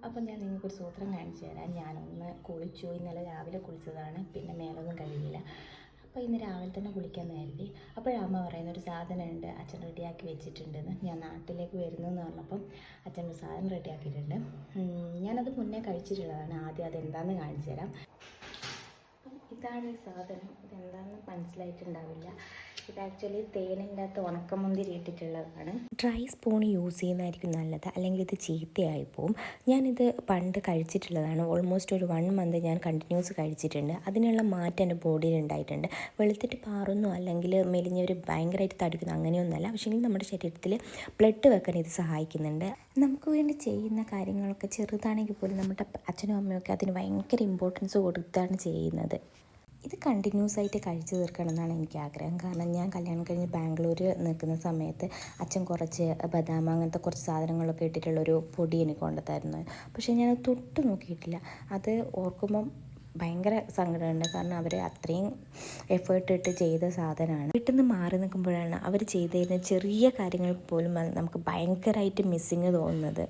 അപ്പോൾ ഞാൻ നിങ്ങൾക്കൊരു സൂത്രം കാണിച്ചു തരാം. ഞാനൊന്ന് കുളിച്ചു. ഇന്നലെ രാവിലെ കുളിച്ചതാണ്, പിന്നെ മേലൊന്നും കഴിയില്ല. അപ്പോൾ ഇന്ന് രാവിലെ തന്നെ കുളിക്കാമെന്ന് കരുതി. അപ്പോഴമ്മ പറയുന്നൊരു സാധനമുണ്ട്, അച്ഛൻ റെഡിയാക്കി വെച്ചിട്ടുണ്ടെന്ന്. ഞാൻ നാട്ടിലേക്ക് വരുന്നെന്ന് പറഞ്ഞപ്പം അച്ഛൻ ഒരു സാധനം റെഡിയാക്കിയിട്ടുണ്ട്. ഞാനത് മുന്നേ കഴിച്ചിട്ടുള്ളതാണ്. ആദ്യം അതെന്താണെന്ന് കാണിച്ചു തരാം. ഇതാണ് ഈ സാധനം. ഇതെന്താണെന്ന് മനസ്സിലായിട്ടുണ്ടാവില്ല. ഇത് ആക്ച്വലി തേനിൻ്റെ അകത്ത് ഉണക്കമുന്തിരി ഇട്ടിട്ടുള്ളതാണ്. ഡ്രൈ സ്പൂൺ യൂസ് ചെയ്യുന്നതായിരിക്കും നല്ലത്, അല്ലെങ്കിൽ ഇത് ചീത്തയായി പോവും. ഞാനിത് പണ്ട് കഴിച്ചിട്ടുള്ളതാണ്. ഓൾമോസ്റ്റ് ഒരു 1 മന്ത് ഞാൻ കണ്ടിന്യൂസ് കഴിച്ചിട്ടുണ്ട്. അതിനുള്ള മാറ്റം എൻ്റെ ബോഡിയിൽ ഉണ്ടായിട്ടുണ്ട്. വെളുത്തിട്ട് പാറുന്നു അല്ലെങ്കിൽ മെലിഞ്ഞവർ ഭയങ്കരമായിട്ട് തടിക്കുന്നു അങ്ങനെയൊന്നുമല്ല. പക്ഷേ നമ്മുടെ ശരീരത്തിൽ ബ്ലഡ് വെക്കാൻ ഇത് സഹായിക്കുന്നുണ്ട്. നമുക്ക് വേണ്ടി ചെയ്യുന്ന കാര്യങ്ങളൊക്കെ ചെറുതാണെങ്കിൽ പോലും നമ്മുടെ അച്ഛനും അമ്മയൊക്കെ അതിന് ഭയങ്കര ഇമ്പോർട്ടൻസ് കൊടുത്താണ് ചെയ്യുന്നത്. ഇത് കണ്ടിന്യൂസ് ആയിട്ട് കഴിച്ചു തീർക്കണം എന്നാണ് എനിക്ക് ആഗ്രഹം. കാരണം ഞാൻ കല്യാണം കഴിഞ്ഞ് ബാംഗ്ലൂർ നിൽക്കുന്ന സമയത്ത് അച്ഛൻ കുറച്ച് ബദാം അങ്ങനത്തെ കുറച്ച് സാധനങ്ങളൊക്കെ ഇട്ടിട്ടുള്ളൊരു പൊടി എനിക്ക് കൊണ്ടുതരുന്നത്. പക്ഷേ ഞാൻ തൊട്ട് നോക്കിയിട്ടില്ല. അത് ഓർക്കുമ്പം ഭയങ്കര സങ്കടമുണ്ട്. കാരണം അവർ അത്രയും എഫേർട്ട് ഇട്ട് ചെയ്ത സാധനമാണ്. വീട്ടിൽ നിന്ന് മാറി നിൽക്കുമ്പോഴാണ് അവർ ചെയ്തിരുന്ന ചെറിയ കാര്യങ്ങൾക്ക് പോലും നമുക്ക് ഭയങ്കരമായിട്ട് മിസ്സിങ് തോന്നുന്നത്.